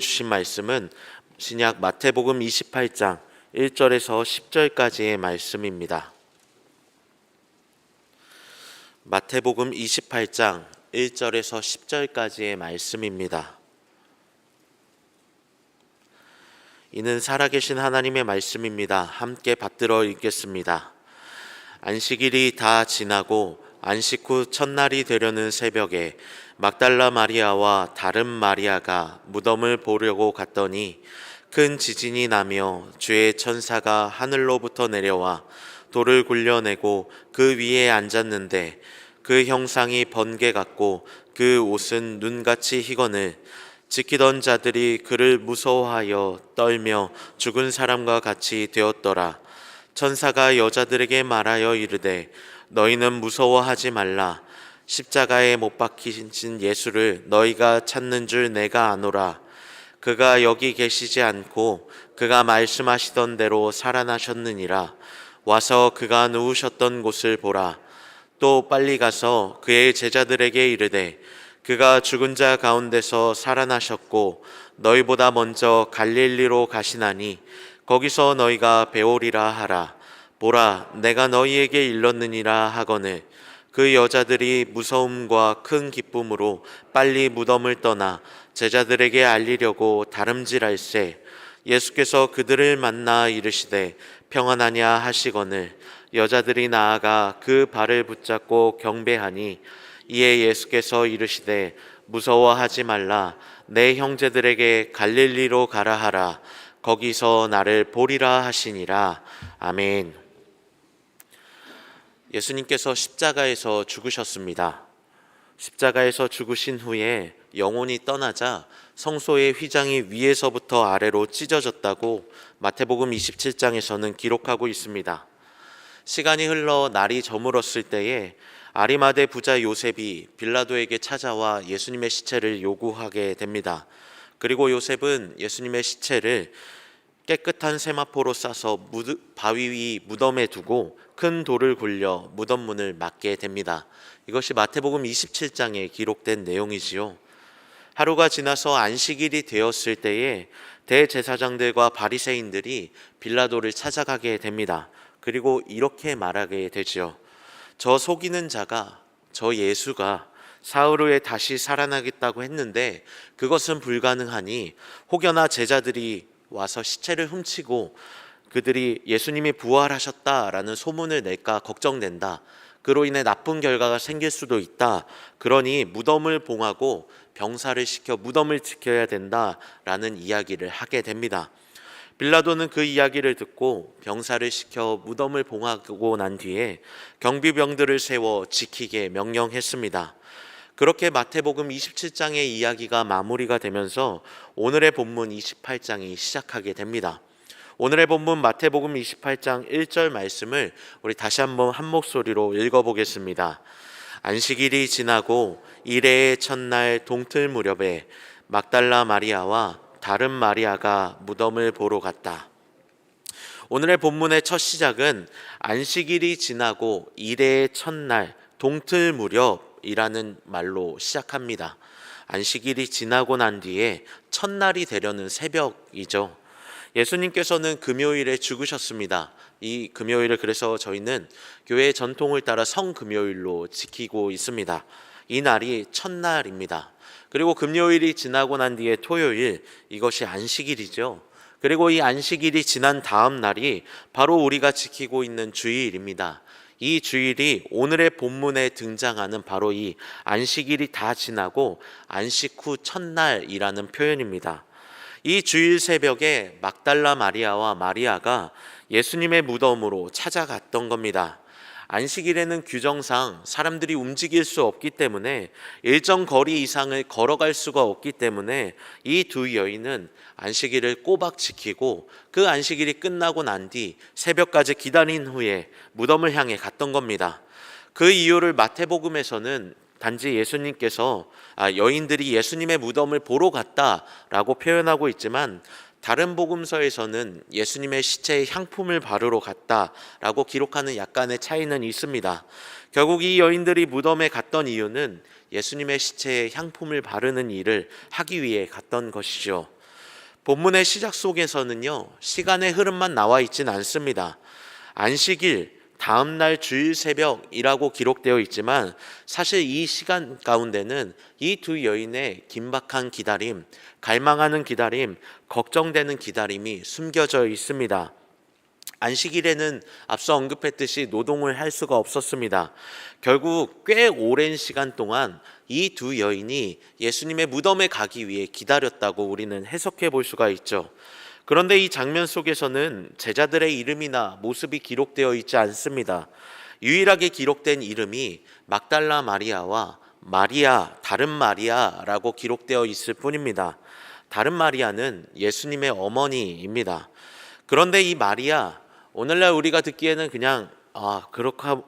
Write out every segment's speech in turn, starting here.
주신 말씀은 신약 마태복음 28장 1절에서 10절까지의 말씀입니다. 마태복음 28장 1절에서 10절까지의 말씀입니다. 이는 살아계신 하나님의 말씀입니다. 함께 받들어 읽겠습니다. 안식일이 다 지나고 안식 후 첫날이 되려는 새벽에 막달라 마리아와 다른 마리아가 무덤을 보려고 갔더니 큰 지진이 나며 주의 천사가 하늘로부터 내려와 돌을 굴려내고 그 위에 앉았는데 그 형상이 번개 같고 그 옷은 눈같이 희거늘 지키던 자들이 그를 무서워하여 떨며 죽은 사람과 같이 되었더라. 천사가 여자들에게 말하여 이르되 너희는 무서워하지 말라. 십자가에 못 박히신 예수를 너희가 찾는 줄 내가 아노라. 그가 여기 계시지 않고 그가 말씀하시던 대로 살아나셨느니라. 와서 그가 누우셨던 곳을 보라. 또 빨리 가서 그의 제자들에게 이르되 그가 죽은 자 가운데서 살아나셨고 너희보다 먼저 갈릴리로 가시나니 거기서 너희가 배우리라 하라. 보라, 내가 너희에게 일렀느니라 하거늘 그 여자들이 무서움과 큰 기쁨으로 빨리 무덤을 떠나 제자들에게 알리려고 다름질할세 예수께서 그들을 만나 이르시되 평안하냐 하시거늘 여자들이 나아가 그 발을 붙잡고 경배하니 이에 예수께서 이르시되 무서워하지 말라. 내 형제들에게 갈릴리로 가라 하라. 거기서 나를 보리라 하시니라. 아멘. 예수님께서 십자가에서 죽으셨습니다. 십자가에서 죽으신 후에 영혼이 떠나자 성소의 휘장이 위에서부터 아래로 찢어졌다고 마태복음 27장에서는 기록하고 있습니다. 시간이 흘러 날이 저물었을 때에 아리마대 부자 요셉이 빌라도에게 찾아와 예수님의 시체를 요구하게 됩니다. 그리고 요셉은 예수님의 시체를 깨끗한 세마포로 싸서 바위 위 무덤에 두고 큰 돌을 굴려 무덤 문을 막게 됩니다. 이것이 마태복음 27장에 기록된 내용이지요. 하루가 지나서 안식일이 되었을 때에 대제사장들과 바리새인들이 빌라도를 찾아가게 됩니다. 그리고 이렇게 말하게 되지요. 저 속이는 자가, 저 예수가 사흘 후에 다시 살아나겠다고 했는데 그것은 불가능하니 혹여나 제자들이 와서 시체를 훔치고 그들이 예수님이 부활하셨다라는 소문을 낼까 걱정된다. 그로 인해 나쁜 결과가 생길 수도 있다. 그러니 무덤을 봉하고 병사를 시켜 무덤을 지켜야 된다라는 이야기를 하게 됩니다. 빌라도는 그 이야기를 듣고 병사를 시켜 무덤을 봉하고 난 뒤에 경비병들을 세워 지키게 명령했습니다. 그렇게 마태복음 27장의 이야기가 마무리가 되면서 오늘의 본문 28장이 시작하게 됩니다. 오늘의 본문 마태복음 28장 1절 말씀을 우리 다시 한번 한 목소리로 읽어보겠습니다. 안식일이 지나고 이레의 첫날 동틀 무렵에 막달라 마리아와 다른 마리아가 무덤을 보러 갔다. 오늘의 본문의 첫 시작은 안식일이 지나고 이레의 첫날 동틀 무렵이라는 말로 시작합니다. 안식일이 지나고 난 뒤에 첫날이 되려는 새벽이죠. 예수님께서는 금요일에 죽으셨습니다. 이 금요일을 그래서 저희는 교회의 전통을 따라 성금요일로 지키고 있습니다. 이 날이 첫날입니다. 그리고 금요일이 지나고 난 뒤에 토요일, 이것이 안식일이죠. 그리고 이 안식일이 지난 다음 날이 바로 우리가 지키고 있는 주일입니다. 이 주일이 오늘의 본문에 등장하는 바로 이 안식일이 다 지나고 안식 후 첫날이라는 표현입니다. 이 주일 새벽에 막달라 마리아와 마리아가 예수님의 무덤으로 찾아갔던 겁니다. 안식일에는 규정상 사람들이 움직일 수 없기 때문에 일정 거리 이상을 걸어갈 수가 없기 때문에 이 두 여인은 안식일을 꼬박 지키고 그 안식일이 끝나고 난 뒤 새벽까지 기다린 후에 무덤을 향해 갔던 겁니다. 그 이유를 마태복음에서는 단지 예수님께서 여인들이 예수님의 무덤을 보러 갔다라고 표현하고 있지만 다른 복음서에서는 예수님의 시체에 향품을 바르러 갔다라고 기록하는 약간의 차이는 있습니다. 결국 이 여인들이 무덤에 갔던 이유는 예수님의 시체에 향품을 바르는 일을 하기 위해 갔던 것이죠. 본문의 시작 속에서는요, 시간의 흐름만 나와 있진 않습니다. 안식일, 다음날 주일 새벽이라고 기록되어 있지만 사실 이 시간 가운데는 이 두 여인의 긴박한 기다림, 갈망하는 기다림, 걱정되는 기다림이 숨겨져 있습니다. 안식일에는 앞서 언급했듯이 노동을 할 수가 없었습니다. 결국 꽤 오랜 시간 동안 이 두 여인이 예수님의 무덤에 가기 위해 기다렸다고 우리는 해석해 볼 수가 있죠. 그런데 이 장면 속에서는 제자들의 이름이나 모습이 기록되어 있지 않습니다. 유일하게 기록된 이름이 막달라 마리아와 마리아, 다른 마리아라고 기록되어 있을 뿐입니다. 다른 마리아는 예수님의 어머니입니다. 그런데 이 마리아, 오늘날 우리가 듣기에는 그냥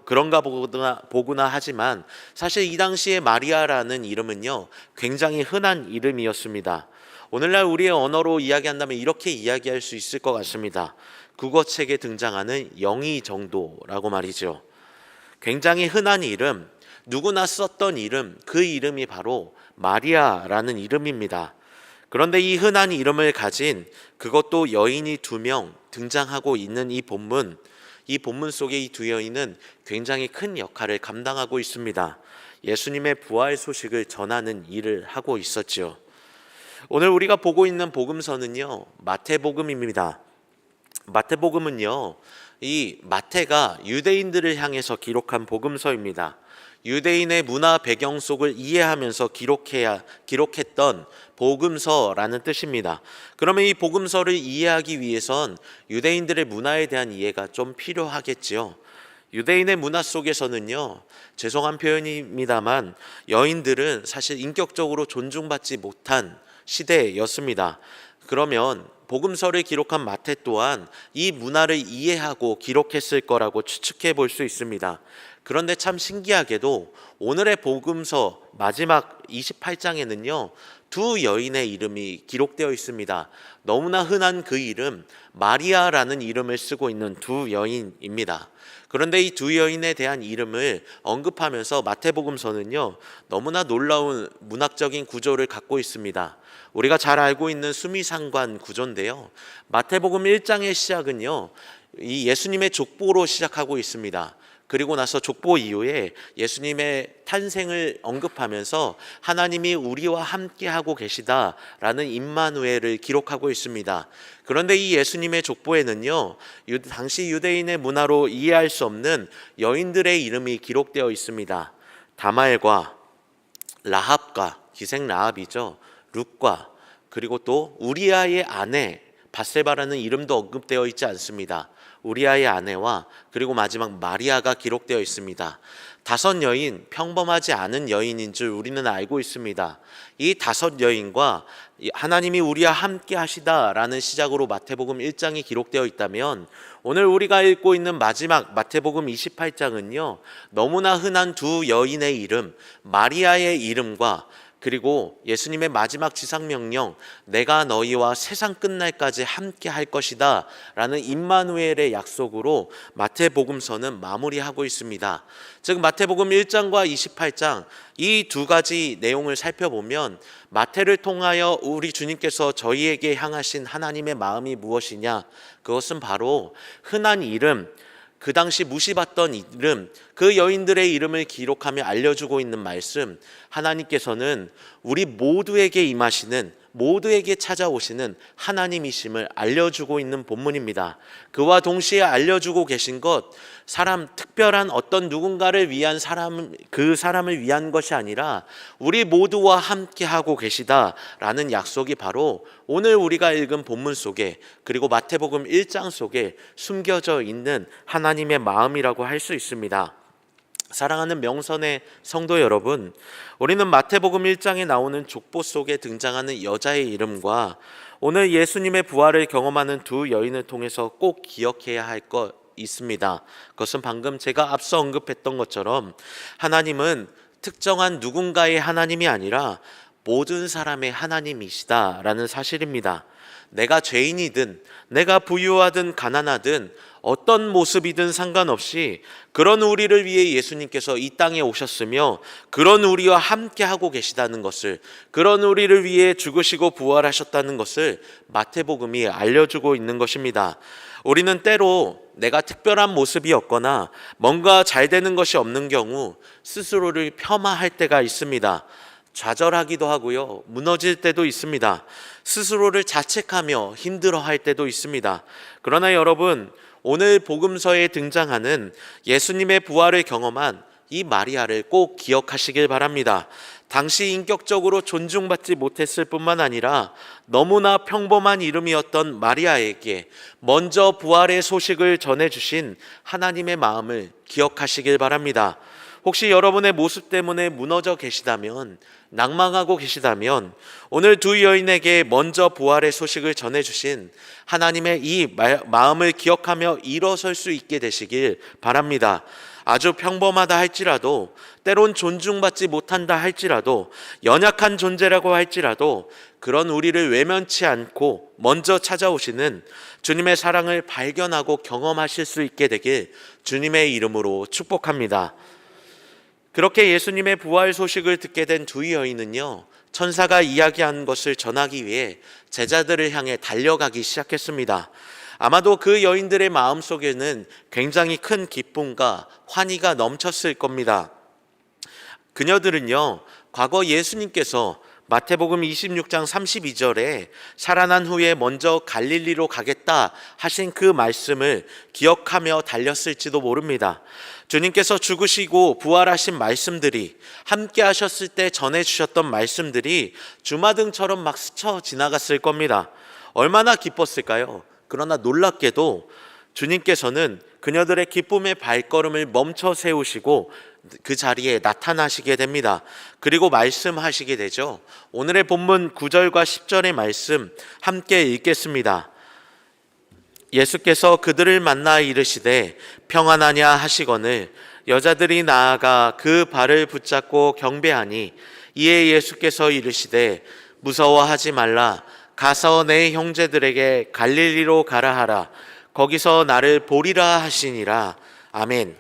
그런가 보구나 하지만 사실 이 당시에 마리아라는 이름은요, 굉장히 흔한 이름이었습니다. 오늘날 우리의 언어로 이야기한다면 이렇게 이야기할 수 있을 것 같습니다. 국어책에 등장하는 영의 정도라고 말이죠. 굉장히 흔한 이름, 누구나 썼던 이름, 그 이름이 바로 마리아라는 이름입니다. 그런데 이 흔한 이름을 가진, 그것도 여인이 2명 등장하고 있는 이 본문 속에 이 두 여인은 굉장히 큰 역할을 감당하고 있습니다. 예수님의 부활 소식을 전하는 일을 하고 있었죠. 오늘 우리가 보고 있는 복음서는요, 마태복음입니다. 마태복음은요, 이 마태가 유대인들을 향해서 기록한 복음서입니다. 유대인의 문화 배경 속을 이해하면서 기록했던 복음서라는 뜻입니다. 그러면 이 복음서를 이해하기 위해선 유대인들의 문화에 대한 이해가 좀 필요하겠지요. 유대인의 문화 속에서는요, 죄송한 표현입니다만 여인들은 사실 인격적으로 존중받지 못한 시대였습니다. 그러면 복음서를 기록한 마태 또한 이 문화를 이해하고 기록했을 거라고 추측해 볼 수 있습니다. 그런데 참 신기하게도 오늘의 복음서 마지막 28장에는요, 두 여인의 이름이 기록되어 있습니다. 너무나 흔한 그 이름, 마리아라는 이름을 쓰고 있는 두 여인입니다. 그런데 이 두 여인에 대한 이름을 언급하면서 마태복음서는요, 너무나 놀라운 문학적인 구조를 갖고 있습니다. 우리가 잘 알고 있는 수미상관 구조인데요, 마태복음 1장의 시작은요, 이 예수님의 족보로 시작하고 있습니다. 그리고 나서 족보 이후에 예수님의 탄생을 언급하면서 하나님이 우리와 함께하고 계시다라는 임마누엘을 기록하고 있습니다. 그런데 이 예수님의 족보에는요, 당시 유대인의 문화로 이해할 수 없는 여인들의 이름이 기록되어 있습니다. 다말과 라합과, 기생 라합이죠, 룻과, 그리고 또 우리아의 아내 밧세바라는 이름도 언급되어 있지 않습니다. 우리아의 아내와 그리고 마지막 마리아가 기록되어 있습니다. 5 여인, 평범하지 않은 여인인 줄 우리는 알고 있습니다. 이 5 여인과 하나님이 우리와 함께 하시다라는 시작으로 마태복음 1장이 기록되어 있다면, 오늘 우리가 읽고 있는 마지막 마태복음 28장은요, 너무나 흔한 두 여인의 이름, 마리아의 이름과 그리고 예수님의 마지막 지상명령, 내가 너희와 세상 끝날까지 함께 할 것이다 라는 임마누엘의 약속으로 마태복음서는 마무리하고 있습니다. 즉 마태복음 1장과 28장 이 두 가지 내용을 살펴보면, 마태를 통하여 우리 주님께서 저희에게 향하신 하나님의 마음이 무엇이냐, 그것은 바로 흔한 이름, 그 당시 무시받던 이름, 그 여인들의 이름을 기록하며 알려주고 있는 말씀, 하나님께서는 우리 모두에게 임하시는, 모두에게 찾아오시는 하나님이심을 알려주고 있는 본문입니다. 그와 동시에 알려주고 계신 것, 특별한 어떤 누군가를 위한 그 사람을 위한 것이 아니라 우리 모두와 함께 하고 계시다라는 약속이 바로 오늘 우리가 읽은 본문 속에, 그리고 마태복음 1장 속에 숨겨져 있는 하나님의 마음이라고 할 수 있습니다. 사랑하는 명선의 성도 여러분, 우리는 마태복음 1장에 나오는 족보 속에 등장하는 여자의 이름과 오늘 예수님의 부활을 경험하는 두 여인을 통해서 꼭 기억해야 할 것 있습니다. 그것은 방금 제가 앞서 언급했던 것처럼 하나님은 특정한 누군가의 하나님이 아니라 모든 사람의 하나님이시다라는 사실입니다. 내가 죄인이든 내가 부유하든 가난하든 어떤 모습이든 상관없이 그런 우리를 위해 예수님께서 이 땅에 오셨으며 그런 우리와 함께 하고 계시다는 것을, 그런 우리를 위해 죽으시고 부활하셨다는 것을 마태복음이 알려주고 있는 것입니다. 우리는 때로 내가 특별한 모습이었거나 뭔가 잘 되는 것이 없는 경우 스스로를 폄하할 때가 있습니다. 좌절하기도 하고요, 무너질 때도 있습니다. 스스로를 자책하며 힘들어할 때도 있습니다. 그러나 여러분, 오늘 복음서에 등장하는 예수님의 부활을 경험한 이 마리아를 꼭 기억하시길 바랍니다. 당시 인격적으로 존중받지 못했을 뿐만 아니라 너무나 평범한 이름이었던 마리아에게 먼저 부활의 소식을 전해주신 하나님의 마음을 기억하시길 바랍니다. 혹시 여러분의 모습 때문에 무너져 계시다면, 낭망하고 계시다면 오늘 두 여인에게 먼저 부활의 소식을 전해주신 하나님의 이 마음을 기억하며 일어설 수 있게 되시길 바랍니다. 아주 평범하다 할지라도, 때론 존중받지 못한다 할지라도, 연약한 존재라고 할지라도 그런 우리를 외면치 않고 먼저 찾아오시는 주님의 사랑을 발견하고 경험하실 수 있게 되길 주님의 이름으로 축복합니다. 그렇게 예수님의 부활 소식을 듣게 된 두 여인은요, 천사가 이야기한 것을 전하기 위해 제자들을 향해 달려가기 시작했습니다. 아마도 그 여인들의 마음속에는 굉장히 큰 기쁨과 환희가 넘쳤을 겁니다. 그녀들은요, 과거 예수님께서 마태복음 26장 32절에 살아난 후에 먼저 갈릴리로 가겠다 하신 그 말씀을 기억하며 달렸을지도 모릅니다. 주님께서 죽으시고 부활하신 말씀들이, 함께 하셨을 때 전해주셨던 말씀들이 주마등처럼 막 스쳐 지나갔을 겁니다. 얼마나 기뻤을까요? 그러나 놀랍게도 주님께서는 그녀들의 기쁨의 발걸음을 멈춰 세우시고 그 자리에 나타나시게 됩니다. 그리고 말씀하시게 되죠. 오늘의 본문 9절과 10절의 말씀 함께 읽겠습니다. 예수께서 그들을 만나 이르시되 평안하냐 하시거늘 여자들이 나아가 그 발을 붙잡고 경배하니, 이에 예수께서 이르시되 무서워하지 말라. 가서 내 형제들에게 갈릴리로 가라 하라. 거기서 나를 보리라 하시니라. 아멘.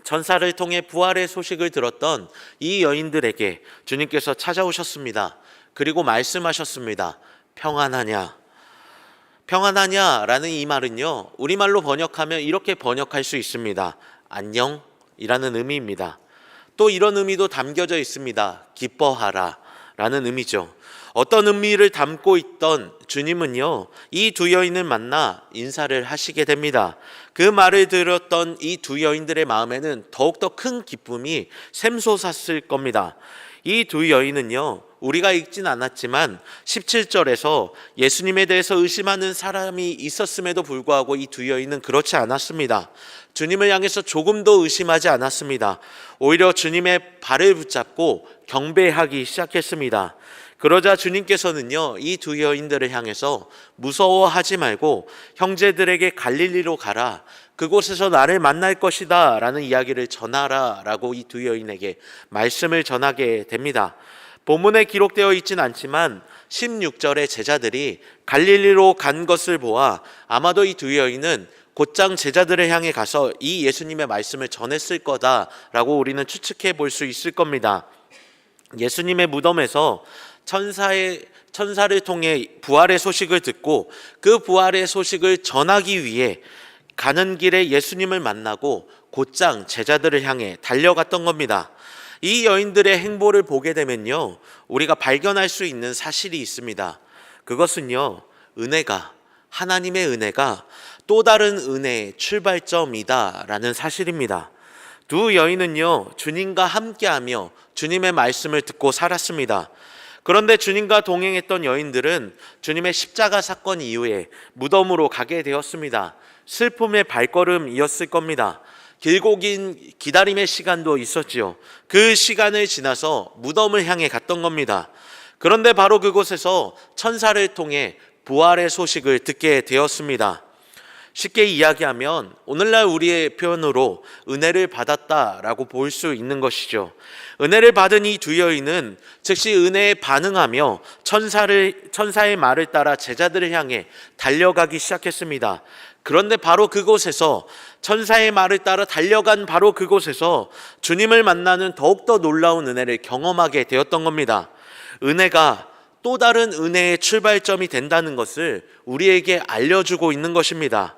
천사를 통해 부활의 소식을 들었던 이 여인들에게 주님께서 찾아오셨습니다. 그리고 말씀하셨습니다. 평안하냐? 평안하냐라는 이 말은요, 우리말로 번역하면 이렇게 번역할 수 있습니다. 안녕이라는 의미입니다. 또 이런 의미도 담겨져 있습니다. 기뻐하라 라는 의미죠. 어떤 의미를 담고 있던 주님은요, 이 두 여인을 만나 인사를 하시게 됩니다. 그 말을 들었던 이 두 여인들의 마음에는 더욱더 큰 기쁨이 샘솟았을 겁니다. 이 두 여인은요, 우리가 읽진 않았지만 17절에서 예수님에 대해서 의심하는 사람이 있었음에도 불구하고 이 두 여인은 그렇지 않았습니다. 주님을 향해서 조금도 의심하지 않았습니다. 오히려 주님의 발을 붙잡고 경배하기 시작했습니다. 그러자 주님께서는요, 이 두 여인들을 향해서 무서워하지 말고 형제들에게 갈릴리로 가라. 그곳에서 나를 만날 것이다 라는 이야기를 전하라 라고 이 두 여인에게 말씀을 전하게 됩니다. 본문에 기록되어 있진 않지만 16절에 제자들이 갈릴리로 간 것을 보아 아마도 이 두 여인은 곧장 제자들을 향해 가서 이 예수님의 말씀을 전했을 거다라고 우리는 추측해 볼 수 있을 겁니다. 예수님의 무덤에서 천사를 통해 부활의 소식을 듣고 그 부활의 소식을 전하기 위해 가는 길에 예수님을 만나고 곧장 제자들을 향해 달려갔던 겁니다. 이 여인들의 행보를 보게 되면요, 우리가 발견할 수 있는 사실이 있습니다. 그것은요, 하나님의 은혜가 또 다른 은혜의 출발점이다라는 사실입니다. 두 여인은요, 주님과 함께하며 주님의 말씀을 듣고 살았습니다. 그런데 주님과 동행했던 여인들은 주님의 십자가 사건 이후에 무덤으로 가게 되었습니다. 슬픔의 발걸음이었을 겁니다. 길고 긴 기다림의 시간도 있었지요. 그 시간을 지나서 무덤을 향해 갔던 겁니다. 그런데 바로 그곳에서 천사를 통해 부활의 소식을 듣게 되었습니다. 쉽게 이야기하면 오늘날 우리의 표현으로 은혜를 받았다라고 볼 수 있는 것이죠. 은혜를 받은 이 두 여인은 즉시 은혜에 반응하며 천사의 말을 따라 제자들을 향해 달려가기 시작했습니다. 그런데 바로 그곳에서, 천사의 말을 따라 달려간 바로 그곳에서 주님을 만나는 더욱더 놀라운 은혜를 경험하게 되었던 겁니다. 은혜가 또 다른 은혜의 출발점이 된다는 것을 우리에게 알려주고 있는 것입니다.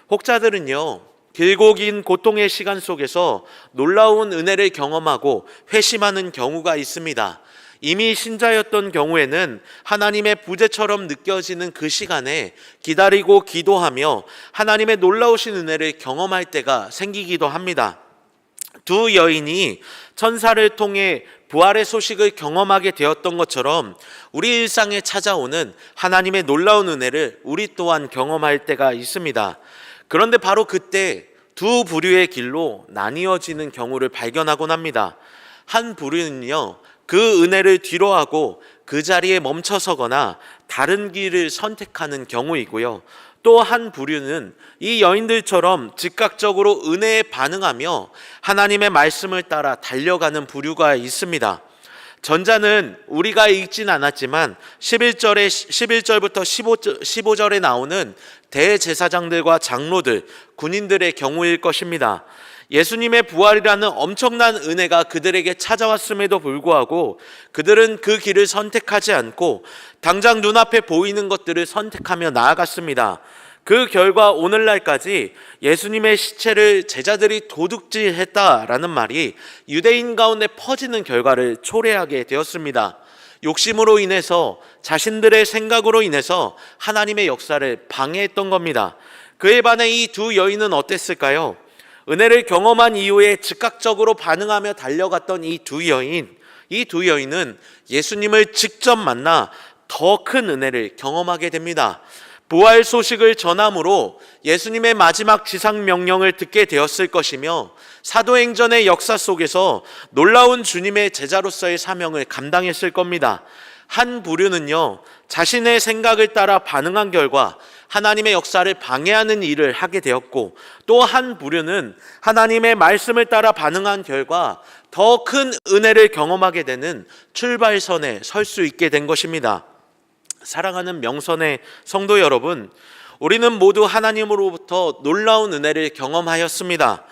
혹자들은요, 길고 긴 고통의 시간 속에서 놀라운 은혜를 경험하고 회심하는 경우가 있습니다. 이미 신자였던 경우에는 하나님의 부재처럼 느껴지는 그 시간에 기다리고 기도하며 하나님의 놀라우신 은혜를 경험할 때가 생기기도 합니다. 두 여인이 천사를 통해 부활의 소식을 경험하게 되었던 것처럼 우리 일상에 찾아오는 하나님의 놀라운 은혜를 우리 또한 경험할 때가 있습니다. 그런데 바로 그때 두 부류의 길로 나뉘어지는 경우를 발견하곤 합니다. 한 부류는요, 그 은혜를 뒤로하고 그 자리에 멈춰서거나 다른 길을 선택하는 경우이고요. 또 한 부류는 이 여인들처럼 즉각적으로 은혜에 반응하며 하나님의 말씀을 따라 달려가는 부류가 있습니다. 전자는 우리가 읽진 않았지만 11절부터 15절에 나오는 대제사장들과 장로들, 군인들의 경우일 것입니다. 예수님의 부활이라는 엄청난 은혜가 그들에게 찾아왔음에도 불구하고 그들은 그 길을 선택하지 않고 당장 눈앞에 보이는 것들을 선택하며 나아갔습니다. 그 결과 오늘날까지 예수님의 시체를 제자들이 도둑질했다라는 말이 유대인 가운데 퍼지는 결과를 초래하게 되었습니다. 욕심으로 인해서, 자신들의 생각으로 인해서 하나님의 역사를 방해했던 겁니다. 그에 반해 이 두 여인은 어땠을까요? 은혜를 경험한 이후에 즉각적으로 반응하며 달려갔던 이 두 여인은 예수님을 직접 만나 더 큰 은혜를 경험하게 됩니다. 부활 소식을 전함으로 예수님의 마지막 지상 명령을 듣게 되었을 것이며 사도행전의 역사 속에서 놀라운 주님의 제자로서의 사명을 감당했을 겁니다. 한 부류는요, 자신의 생각을 따라 반응한 결과 하나님의 역사를 방해하는 일을 하게 되었고, 또 한 부류는 하나님의 말씀을 따라 반응한 결과 더 큰 은혜를 경험하게 되는 출발선에 설 수 있게 된 것입니다. 사랑하는 명선의 성도 여러분, 우리는 모두 하나님으로부터 놀라운 은혜를 경험하였습니다.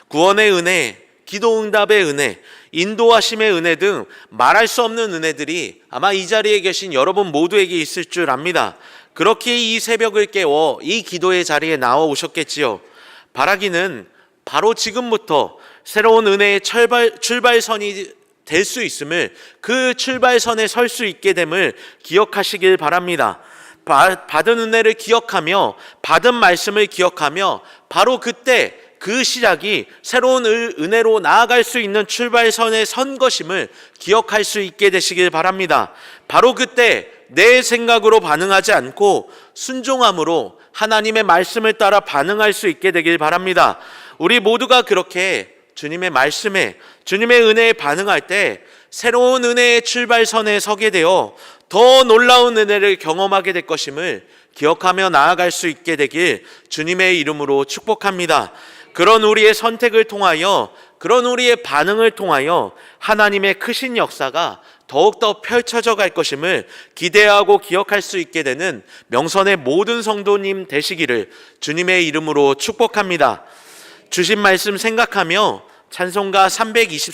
구원의 은혜, 기도응답의 은혜, 인도하심의 은혜 등 말할 수 없는 은혜들이 아마 이 자리에 계신 여러분 모두에게 있을 줄 압니다. 그렇게 이 새벽을 깨워 이 기도의 자리에 나와 오셨겠지요. 바라기는 바로 지금부터 새로운 은혜의 출발선이 될 수 있음을, 그 출발선에 설 수 있게 됨을 기억하시길 바랍니다. 받은 은혜를 기억하며 받은 말씀을 기억하며 바로 그때 그 시작이 새로운 은혜로 나아갈 수 있는 출발선에 선 것임을 기억할 수 있게 되시길 바랍니다. 바로 그때 내 생각으로 반응하지 않고 순종함으로 하나님의 말씀을 따라 반응할 수 있게 되길 바랍니다. 우리 모두가 그렇게 주님의 말씀에, 주님의 은혜에 반응할 때 새로운 은혜의 출발선에 서게 되어 더 놀라운 은혜를 경험하게 될 것임을 기억하며 나아갈 수 있게 되길 주님의 이름으로 축복합니다. 그런 우리의 선택을 통하여, 그런 우리의 반응을 통하여 하나님의 크신 역사가 더욱더 펼쳐져 갈 것임을 기대하고 기억할 수 있게 되는 명선의 모든 성도님 되시기를 주님의 이름으로 축복합니다. 주신 말씀 생각하며 찬송가 324